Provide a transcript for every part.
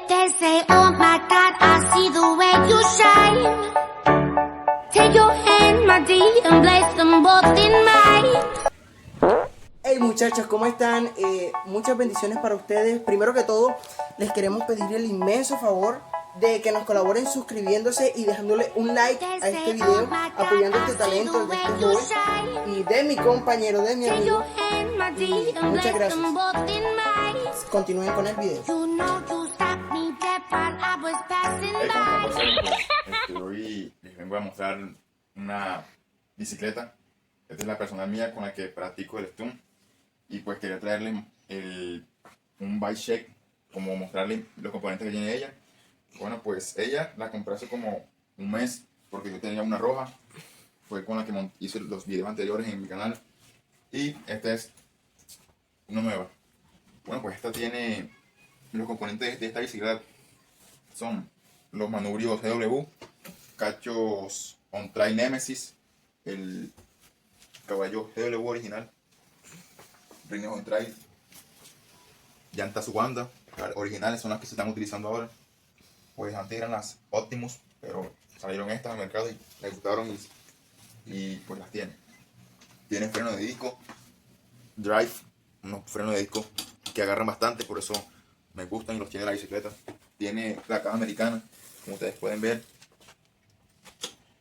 They say, oh my God, I see the way you shine. Take your hand, my dear, and place them both in mine. Hey muchachos, ¿cómo están? Muchas bendiciones para ustedes. Primero que todo, les queremos pedir el inmenso favor de que nos colaboren suscribiéndose y dejándole un like a este video, apoyando este talento, el de este joven y de mi compañero, de mi amigo. Y muchas gracias. Continúen con el video. Hoy les vengo a mostrar una bicicleta. Esta es la personal mía con la que practico el stunt. Y pues quería traerle un bike check, como mostrarle los componentes que tiene ella. Bueno, pues ella la compré hace como un mes porque yo tenía una roja. Fue con la que hice los videos anteriores en mi canal. Y esta es una nueva. Bueno, pues esta tiene los componentes de esta bicicleta. Son los manubrios GW, cachos On-Trail Nemesis, el caballo GW original, rines On-Trail, llantas Wanda originales, son las que se están utilizando ahora. Pues antes eran las Optimus, pero salieron estas al mercado y les gustaron y pues las tiene. Tiene freno de disco, drive, unos frenos de disco que agarran bastante, por eso me gustan y los tiene la bicicleta. Tiene la caja americana, como ustedes pueden ver.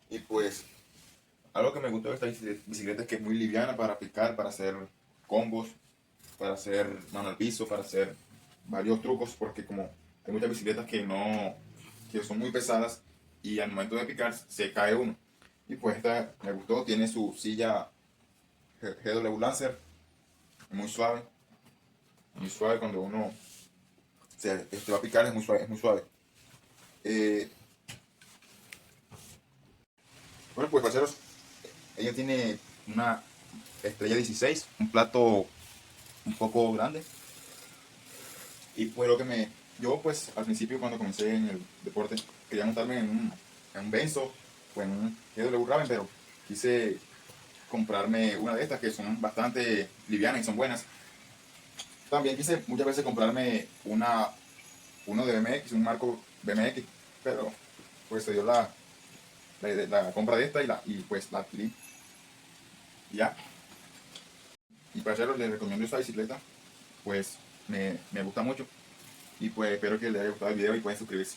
Y pues algo que me gustó de esta bicicleta es que es muy liviana para picar, para hacer combos, para hacer mano al piso, para hacer varios trucos, porque como hay muchas bicicletas que son muy pesadas y al momento de picar se cae uno. Y pues esta me gustó, tiene su silla GW Lancer, muy suave cuando uno se va a picar, es muy suave. Bueno, pues parceros, ella tiene una estrella 16, un plato un poco grande. Y pues yo pues al principio cuando comencé en el deporte quería montarme en un Benzo o en un GW Raven, pero quise comprarme una de estas que son bastante livianas y son buenas. También quise muchas veces comprarme uno de BMX, un marco BMX, pero pues se dio la compra de esta y pues la adquirí. Ya. Y para hacerlo les recomiendo esta bicicleta, pues me gusta mucho. Y pues espero que les haya gustado el video y pueden suscribirse.